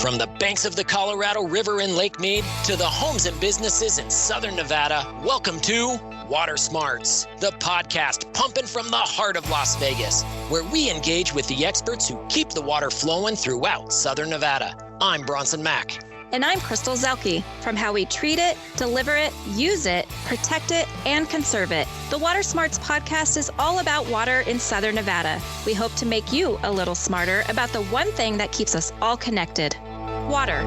From the banks of the Colorado River in Lake Mead to the homes and businesses in Southern Nevada, welcome to Water Smarts, the podcast pumping from the heart of Las Vegas, where we engage with the experts who keep the water flowing throughout Southern Nevada. I'm Bronson Mack. And I'm Crystal Zuelke. From how we treat it, deliver it, use it, protect it, and conserve it, the Water Smarts podcast is all about water in Southern Nevada. We hope to make you a little smarter about the one thing that keeps us all connected: water.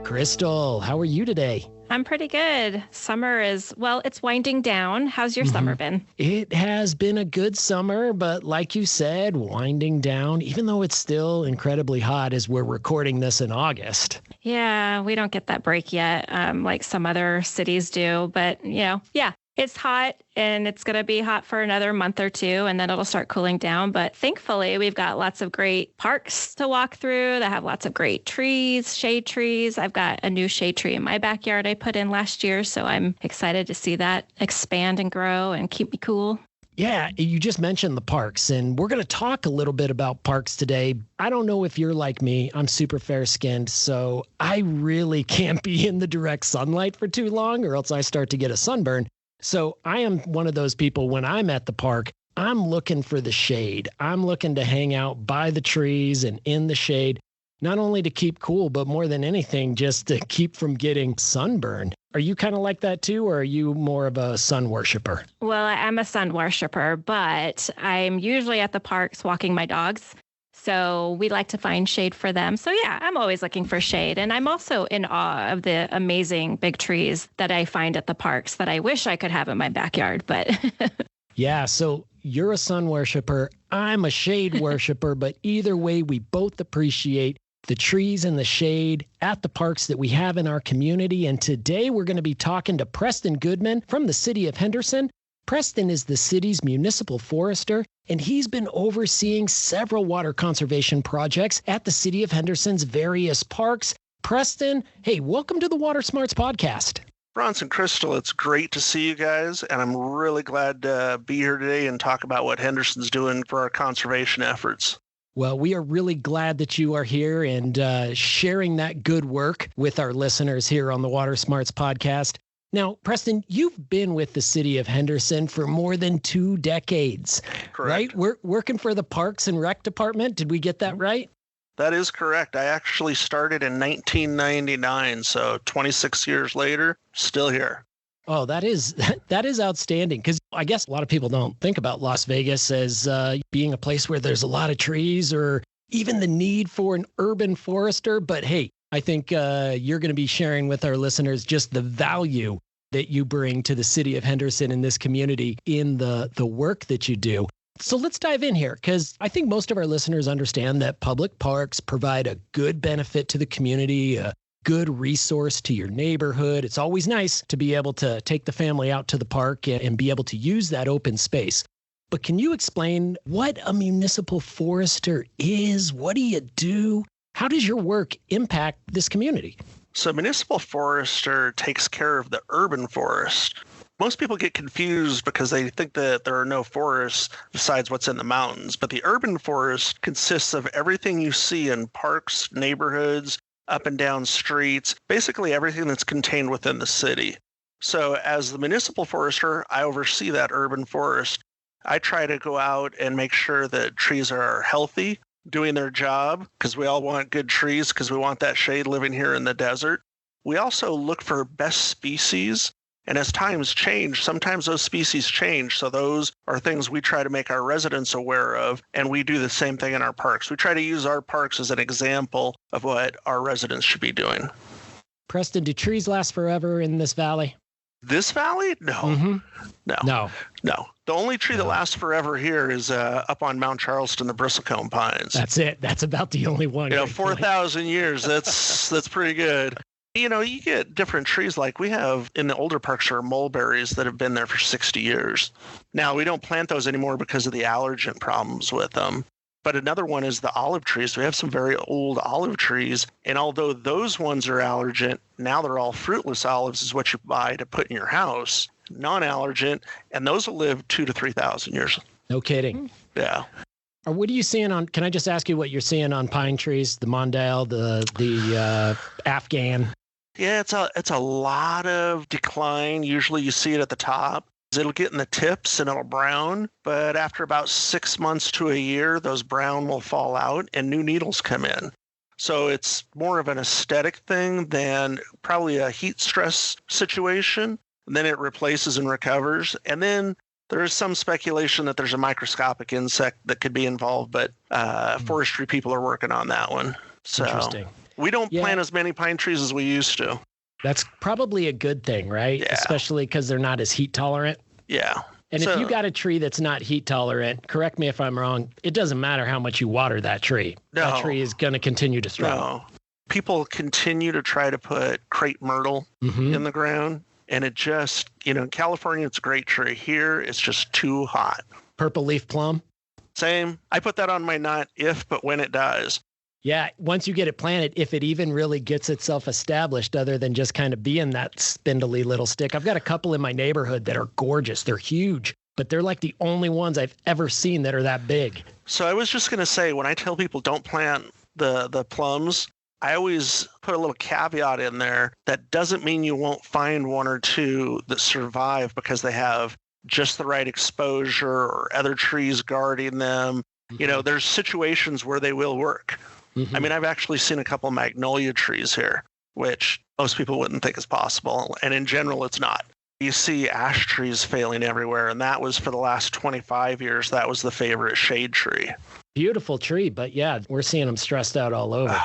Crystal, how are you today? I'm pretty good. Summer is, well, it's winding down. How's your summer been? It has been a good summer, but like you said, winding down, even though it's still incredibly hot as we're recording this in August. Yeah, we don't get that break yet, like some other cities do. But, it's hot and it's going to be hot for another month or two, and then it'll start cooling down. But thankfully, we've got lots of great parks to walk through that have lots of great trees, shade trees. I've got a new shade tree in my backyard I put in last year, so I'm excited to see that expand and grow and keep me cool. Yeah, you just mentioned the parks, and we're going to talk a little bit about parks today. I don't know if you're like me. I'm super fair-skinned, so I really can't be in the direct sunlight for too long, or else I start to get a sunburn. So I am one of those people, when I'm at the park, I'm looking for the shade. I'm looking to hang out by the trees and in the shade, not only to keep cool, but more than anything, just to keep from getting sunburned. Are you kind of like that too, or are you more of a sun worshiper? Well, I'm a sun worshiper, but I'm usually at the parks walking my dogs. So we like to find shade for them. So yeah, I'm always looking for shade. And I'm also in awe of the amazing big trees that I find at the parks that I wish I could have in my backyard. But yeah, so you're a sun worshiper. I'm a shade worshiper. But either way, we both appreciate the trees and the shade at the parks that we have in our community. And today we're going to be talking to Preston Goodman from the City of Henderson. Preston is the city's municipal forester, and he's been overseeing several water conservation projects at the City of Henderson's various parks. Preston, hey, welcome to the Water Smarts podcast. Bronson, Crystal, it's great to see you guys, and I'm really glad to be here today and talk about what Henderson's doing for our conservation efforts. Well, we are really glad that you are here and sharing that good work with our listeners here on the Water Smarts podcast. Now, Preston, you've been with the City of Henderson for more than 2 decades, correct? Right? We're working for the Parks and Rec Department. Did we get that right? That is correct. I actually started in 1999, so 26 years later, still here. Oh, that is outstanding, because I guess a lot of people don't think about Las Vegas as being a place where there's a lot of trees or even the need for an urban forester. But hey, I think you're going to be sharing with our listeners just the value that you bring to the City of Henderson and this community in the work that you do. So let's dive in here, because I think most of our listeners understand that public parks provide a good benefit to the community, a good resource to your neighborhood. It's always nice to be able to take the family out to the park and be able to use that open space. But can you explain what a municipal forester is? What do you do? How does your work impact this community? So municipal forester takes care of the urban forest. Most people get confused because they think that there are no forests besides what's in the mountains. But the urban forest consists of everything you see in parks, neighborhoods, up and down streets, basically everything that's contained within the city. So as the municipal forester, I oversee that urban forest. I try to go out and make sure that trees are healthy, doing their job, because we all want good trees because we want that shade living here in the desert. We also look for best species, and as times change, sometimes those species change. So those are things we try to make our residents aware of, and we do the same thing in our parks. We try to use our parks as an example of what our residents should be doing. Preston, do trees last forever in this valley? This valley? No. Mm-hmm. No. The only tree that lasts forever here is up on Mount Charleston, the bristlecone pines. That's it. That's about the only one. 4,000 years. That's pretty good. You get different trees. Like we have in the older parks are mulberries that have been there for 60 years. Now, we don't plant those anymore because of the allergen problems with them. But another one is the olive trees. We have some very old olive trees. And although those ones are allergent, now they're all fruitless olives is what you buy to put in your house, non-allergent. And those will live 2,000 to 3,000 years. No kidding. Yeah. What are you seeing on, can I just ask you what you're seeing on pine trees, the Mondale, the Afghan? Yeah, it's a lot of decline. Usually you see it at the top. It'll get in the tips and it'll brown, but after about 6 months to a year, those brown will fall out and new needles come in. So it's more of an aesthetic thing than probably a heat stress situation. And then it replaces and recovers. And then there is some speculation that there's a microscopic insect that could be involved, but forestry people are working on that one. So Interesting. We don't plant as many pine trees as we used to. That's probably a good thing, right? Yeah. Especially because they're not as heat tolerant. Yeah. And if you got a tree that's not heat tolerant, correct me if I'm wrong, it doesn't matter how much you water that tree. No. That tree is going to continue to struggle. No. People continue to try to put crepe myrtle in the ground. And it just, in California, it's a great tree. Here, it's just too hot. Purple leaf plum? Same. I put that on my not if, but when it dies. Yeah, once you get it planted, if it even really gets itself established, other than just kind of being that spindly little stick. I've got a couple in my neighborhood that are gorgeous. They're huge, but they're like the only ones I've ever seen that are that big. So I was just going to say, when I tell people don't plant the plums, I always put a little caveat in there. That doesn't mean you won't find one or two that survive because they have just the right exposure or other trees guarding them. There's situations where they will work. I mean, I've actually seen a couple magnolia trees here, which most people wouldn't think is possible. And in general, it's not. You see ash trees failing everywhere. And that was for the last 25 years. That was the favorite shade tree. Beautiful tree. But yeah, we're seeing them stressed out all over.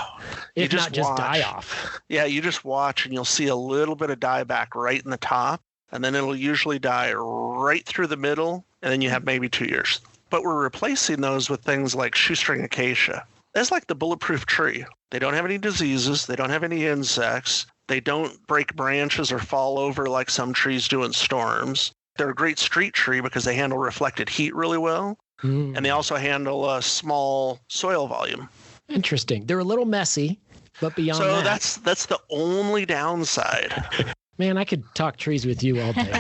If not just die off. Yeah, you just watch and you'll see a little bit of dieback right in the top. And then it'll usually die right through the middle. And then you have maybe 2 years. But we're replacing those with things like shoestring acacia. That's like the bulletproof tree. They don't have any diseases. They don't have any insects. They don't break branches or fall over like some trees do in storms. They're a great street tree because they handle reflected heat really well. And they also handle a small soil volume. Interesting. They're a little messy, but beyond that. So that's the only downside. Man, I could talk trees with you all day.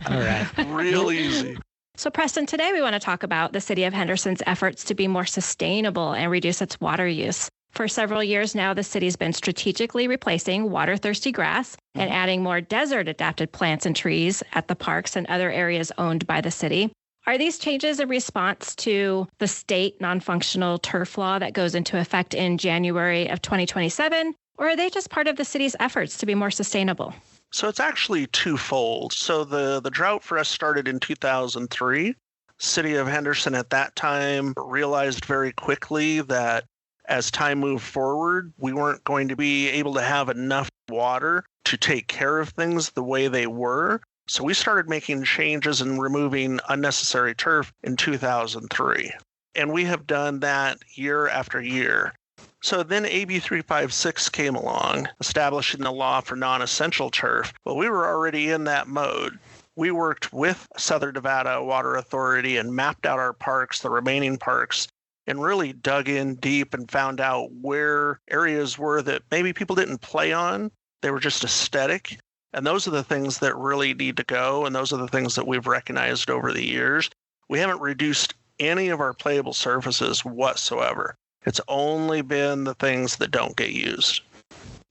All right. Real easy. So Preston, today we want to talk about the City of Henderson's efforts to be more sustainable and reduce its water use. For several years now, the city's been strategically replacing water-thirsty grass and adding more desert-adapted plants and trees at the parks and other areas owned by the city. Are these changes a response to the state non-functional turf law that goes into effect in January of 2027, or are they just part of the city's efforts to be more sustainable? So it's actually twofold. So the drought for us started in 2003. City of Henderson at that time realized very quickly that as time moved forward, we weren't going to be able to have enough water to take care of things the way they were. So we started making changes and removing unnecessary turf in 2003. And we have done that year after year. So then AB 356 came along, establishing the law for non-essential turf. Well, we were already in that mode. We worked with Southern Nevada Water Authority and mapped out our parks, the remaining parks, and really dug in deep and found out where areas were that maybe people didn't play on. They were just aesthetic. And those are the things that really need to go. And those are the things that we've recognized over the years. We haven't reduced any of our playable surfaces whatsoever. It's only been the things that don't get used.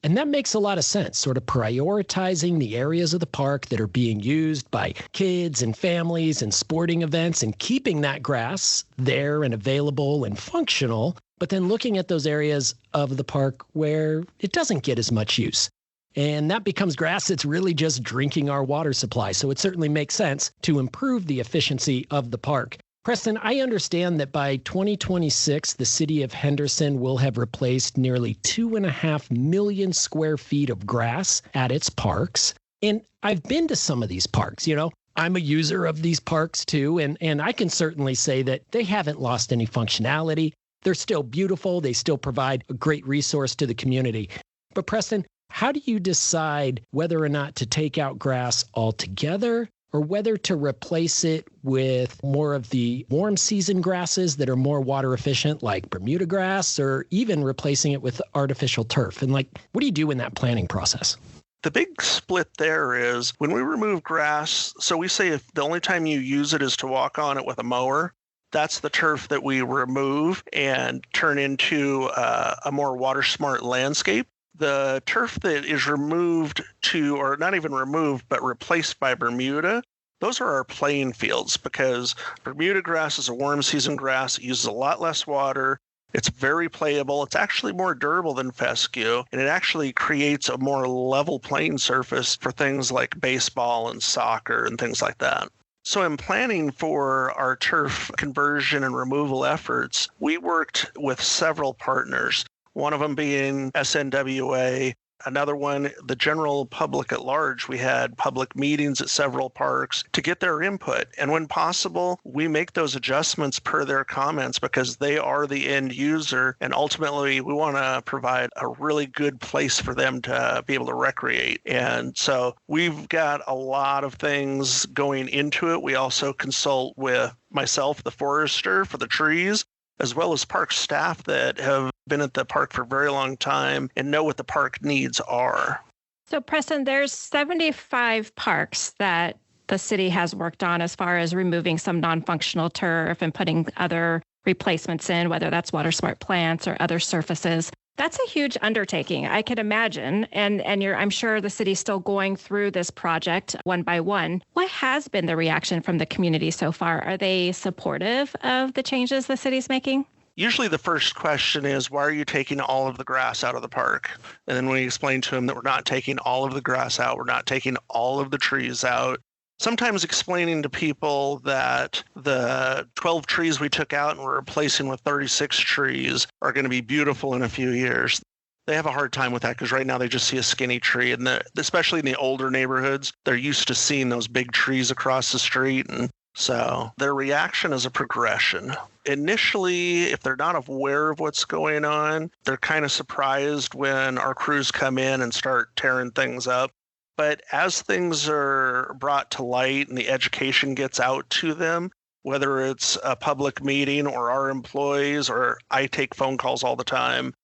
And that makes a lot of sense, sort of prioritizing the areas of the park that are being used by kids and families and sporting events and keeping that grass there and available and functional, but then looking at those areas of the park where it doesn't get as much use. And that becomes grass that's really just drinking our water supply. So it certainly makes sense to improve the efficiency of the park. Preston, I understand that by 2026, the city of Henderson will have replaced nearly 2.5 million square feet of grass at its parks. And I've been to some of these parks, I'm a user of these parks too, and I can certainly say that they haven't lost any functionality. They're still beautiful. They still provide a great resource to the community. But Preston, how do you decide whether or not to take out grass altogether or whether to replace it with more of the warm season grasses that are more water efficient, like Bermuda grass, or even replacing it with artificial turf? And what do you do in that planning process? The big split there is when we remove grass, so we say if the only time you use it is to walk on it with a mower, That's the turf that we remove and turn into a more water-smart landscape. The turf that is removed or not even removed, but replaced by Bermuda, those are our playing fields, because Bermuda grass is a warm season grass. It uses a lot less water. It's very playable. It's actually more durable than fescue, and it actually creates a more level playing surface for things like baseball and soccer and things like that. So in planning for our turf conversion and removal efforts, we worked with several partners, one of them being SNWA. Another one, the general public at large. We had public meetings at several parks to get their input. And when possible, we make those adjustments per their comments because they are the end user. And ultimately, we want to provide a really good place for them to be able to recreate. And so we've got a lot of things going into it. We also consult with myself, the forester, for the trees, as well as park staff that have been at the park for a very long time and know what the park needs are. So Preston, there's 75 parks that the city has worked on as far as removing some non-functional turf and putting other replacements in, whether that's water smart plants or other surfaces. That's a huge undertaking, I can imagine. And I'm sure the city's still going through this project one by one. What has been the reaction from the community so far? Are they supportive of the changes the city's making? Usually the first question is, why are you taking all of the grass out of the park? And then we explain to them that we're not taking all of the grass out. We're not taking all of the trees out. Sometimes explaining to people that the 12 trees we took out and we're replacing with 36 trees are going to be beautiful in a few years. They have a hard time with that because right now they just see a skinny tree. And especially in the older neighborhoods, they're used to seeing those big trees across the street. And so their reaction is a progression. Initially, if they're not aware of what's going on, they're kind of surprised when our crews come in and start tearing things up. But as things are brought to light and the education gets out to them, whether it's a public meeting or our employees, or I take phone calls all the time,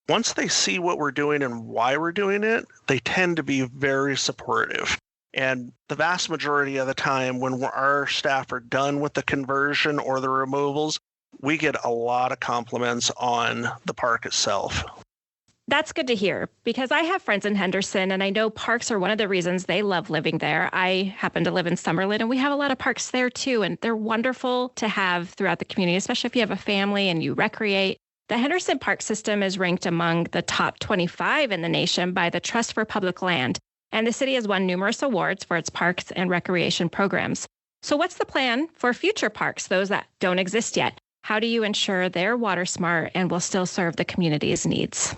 once they see what we're doing and why we're doing it, they tend to be very supportive. And the vast majority of the time when our staff are done with the conversion or the removals, we get a lot of compliments on the park itself. That's good to hear, because I have friends in Henderson, and I know parks are one of the reasons they love living there. I happen to live in Summerlin, and we have a lot of parks there too, and they're wonderful to have throughout the community, especially if you have a family and you recreate. The Henderson Park System is ranked among the top 25 in the nation by the Trust for Public Land, and the city has won numerous awards for its parks and recreation programs. So what's the plan for future parks, those that don't exist yet? How do you ensure they're water smart and will still serve the community's needs?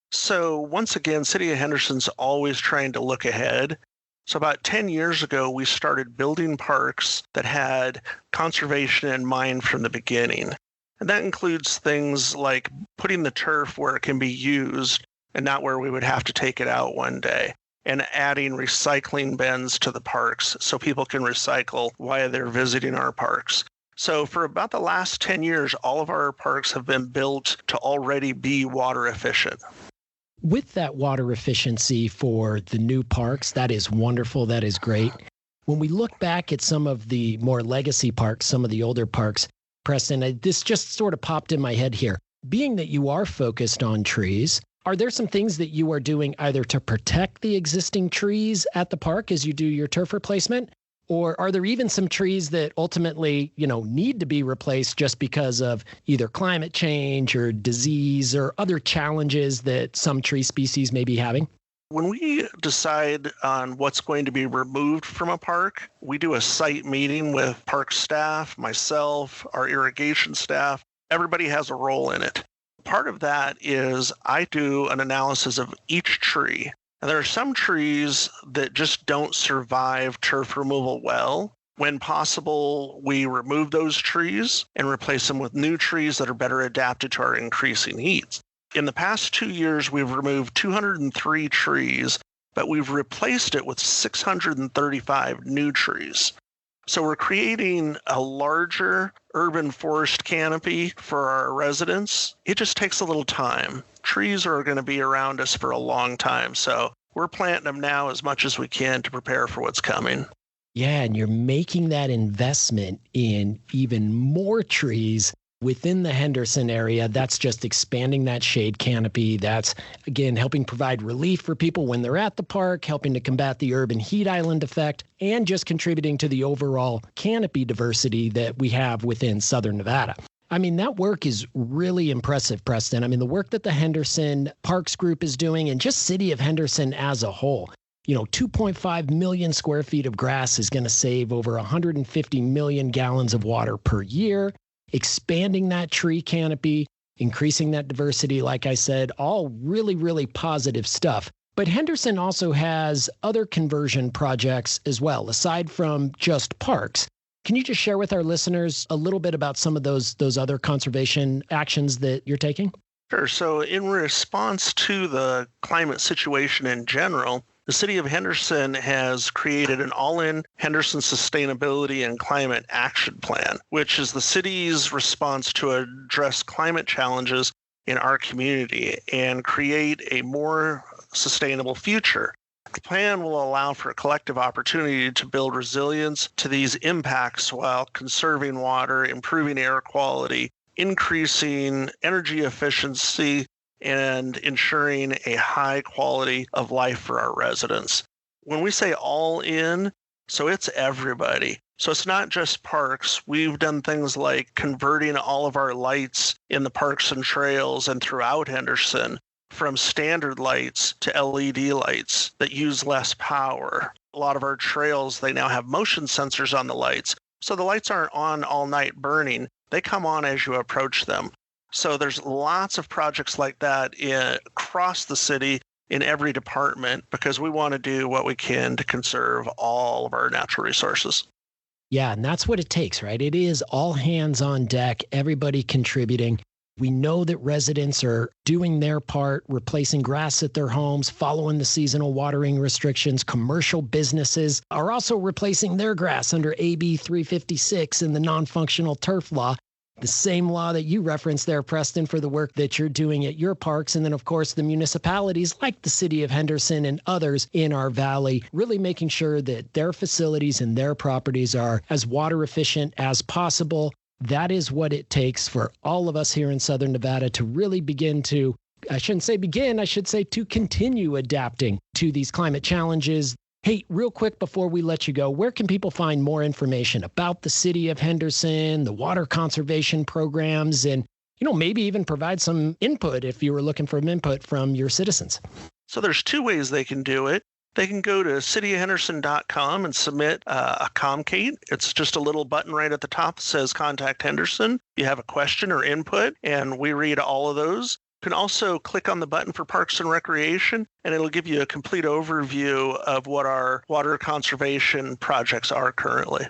So once again, City of Henderson's always trying to look ahead. So about 10 years ago, we started building parks that had conservation in mind from the beginning. And that includes things like putting the turf where it can be used and not where we would have to take it out one day, and adding recycling bins to the parks so people can recycle while they're visiting our parks. So for about the last 10 years, all of our parks have been built to already be water efficient. With that water efficiency for the new parks, that is wonderful. That is great. When we look back at some of the more legacy parks, some of the older parks, Preston, this just sort of popped in my head here. Being that you are focused on trees, are there some things that you are doing either to protect the existing trees at the park as you do your turf replacement? Or are there even some trees that ultimately, need to be replaced just because of either climate change or disease or other challenges that some tree species may be having? When we decide on what's going to be removed from a park, we do a site meeting with park staff, myself, our irrigation staff. Everybody has a role in it. Part of that is I do an analysis of each tree. And there are some trees that just don't survive turf removal well. When possible, we remove those trees and replace them with new trees that are better adapted to our increasing heat. In the past 2 years, we've removed 203 trees, but we've replaced it with 635 new trees. So we're creating a larger urban forest canopy for our residents. It just takes a little time. Trees are going to be around us for a long time, so we're planting them now as much as we can to prepare for what's coming. Yeah, and you're making that investment in even more trees within the Henderson area. That's just expanding that shade canopy. That's, again, helping provide relief for people when they're at the park, helping to combat the urban heat island effect, and just contributing to the overall canopy diversity that we have within Southern Nevada. I mean, that work is really impressive, Preston. I mean, the work that the Henderson Parks Group is doing and just City of Henderson as a whole. 2.5 million square feet of grass is going to save over 150 million gallons of water per year. Expanding that tree canopy, increasing that diversity, like I said, all really, really positive stuff. But Henderson also has other conversion projects as well, aside from just parks. Can you just share with our listeners a little bit about some of those other conservation actions that you're taking? Sure. So in response to the climate situation in general, the City of Henderson has created an all-in Henderson Sustainability and Climate Action Plan, which is the city's response to address climate challenges in our community and create a more sustainable future. The plan will allow for a collective opportunity to build resilience to these impacts while conserving water, improving air quality, increasing energy efficiency, and ensuring a high quality of life for our residents. When we say all in, so it's everybody. So it's not just parks. We've done things like converting all of our lights in the parks and trails and throughout Henderson from standard lights to LED lights that use less power. A lot of our trails, they now have motion sensors on the lights. So the lights aren't on all night burning. They come on as you approach them. So there's lots of projects like that across the city in every department because we want to do what we can to conserve all of our natural resources. Yeah, and that's what it takes, right? It is all hands on deck, everybody contributing. We know that residents are doing their part, replacing grass at their homes, following the seasonal watering restrictions. Commercial businesses are also replacing their grass under AB 356 and the non-functional turf law. The same law that you referenced there, Preston, for the work that you're doing at your parks. And then, of course, the municipalities like the City of Henderson and others in our valley, really making sure that their facilities and their properties are as water efficient as possible. That is what it takes for all of us here in Southern Nevada to really begin to, I shouldn't say begin, I should say to continue adapting to these climate challenges. Hey, real quick before we let you go, where can people find more information about the City of Henderson, the water conservation programs, and, maybe even provide some input if you were looking for input from your citizens? So there's two ways they can do it. They can go to cityofhenderson.com and submit a Comcate. It's just a little button right at the top that says Contact Henderson. You have a question or input, and we read all of those. You can also click on the button for Parks and Recreation, and it'll give you a complete overview of what our water conservation projects are currently.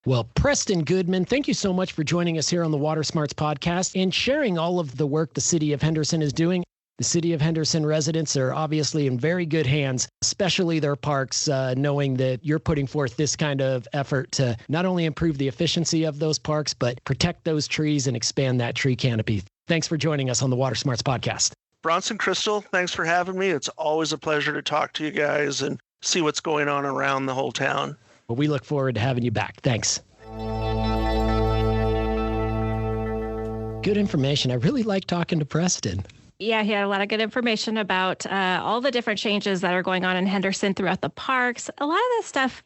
Well, Preston Goodman, thank you so much for joining us here on the Water Smarts podcast and sharing all of the work the City of Henderson is doing. The City of Henderson residents are obviously in very good hands, especially their parks, knowing that you're putting forth this kind of effort to not only improve the efficiency of those parks, but protect those trees and expand that tree canopy. Thanks for joining us on the Water Smarts podcast. Bronson, Crystal, thanks for having me. It's always a pleasure to talk to you guys and see what's going on around the whole town. Well, we look forward to having you back. Thanks. Good information. I really like talking to Preston. Yeah, he had a lot of good information about all the different changes that are going on in Henderson throughout the parks. A lot of this stuff,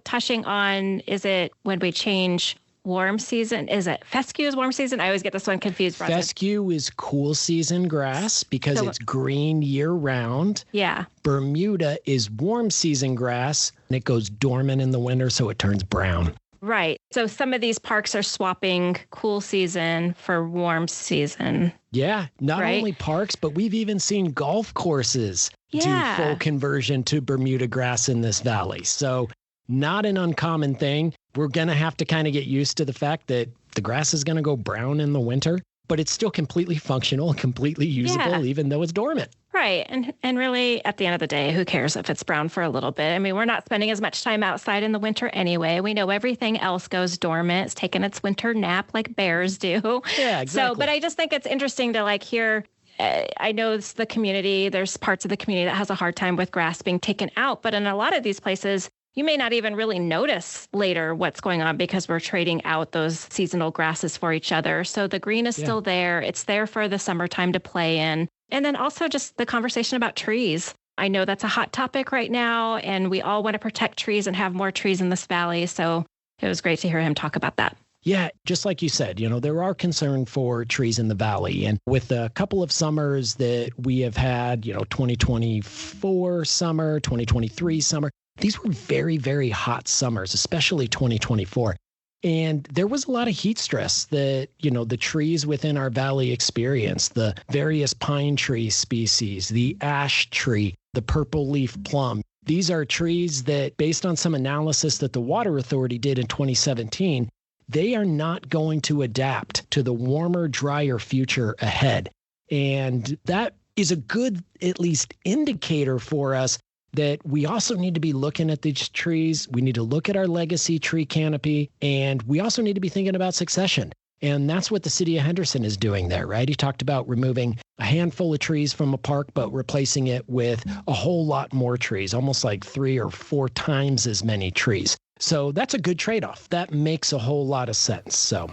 touching on, is it when we change warm season? Is it fescue is warm season? I always get this one confused. Bronson. Fescue is cool season grass because it's green year round. Yeah. Bermuda is warm season grass and it goes dormant in the winter, so it turns brown. Right. So some of these parks are swapping cool season for warm season. Yeah. Not only parks, but we've even seen golf courses do full conversion to Bermuda grass in this valley. So not an uncommon thing. We're going to have to kind of get used to the fact that the grass is going to go brown in the winter, but it's still completely functional, completely usable, even though it's dormant. Right. And really, at the end of the day, who cares if it's brown for a little bit? I mean, we're not spending as much time outside in the winter anyway. We know everything else goes dormant. It's taking its winter nap like bears do. Yeah, exactly. So, but I just think it's interesting to hear. I know it's the community. There's parts of the community that has a hard time with grass being taken out. But in a lot of these places, you may not even really notice later what's going on because we're trading out those seasonal grasses for each other. So the green is still there. It's there for the summertime to play in. And then also just the conversation about trees. I know that's a hot topic right now, and we all want to protect trees and have more trees in this valley. So it was great to hear him talk about that. Yeah, just like you said, there are concern for trees in the valley. And with a couple of summers that we have had, 2024 summer, 2023 summer, these were very, very hot summers, especially 2024. And there was a lot of heat stress that, the trees within our valley experienced, the various pine tree species, the ash tree, the purple leaf plum. These are trees that, based on some analysis that the Water Authority did in 2017, they are not going to adapt to the warmer, drier future ahead. And that is a good, at least, indicator for us that we also need to be looking at these trees. We need to look at our legacy tree canopy, and we also need to be thinking about succession. And that's what the City of Henderson is doing there, right? He talked about removing a handful of trees from a park, but replacing it with a whole lot more trees, almost like 3 or 4 times as many trees. So that's a good trade-off. That makes a whole lot of sense. So,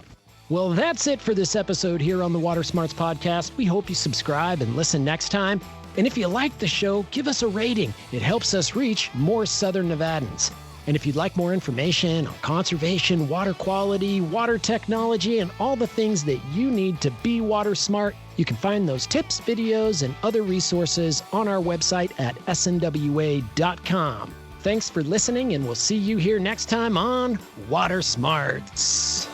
well, that's it for this episode here on the Water Smarts Podcast. We hope you subscribe and listen next time. And if you like the show, give us a rating. It helps us reach more Southern Nevadans. And if you'd like more information on conservation, water quality, water technology, and all the things that you need to be water smart, you can find those tips, videos, and other resources on our website at snwa.com. Thanks for listening, and we'll see you here next time on Water Smarts.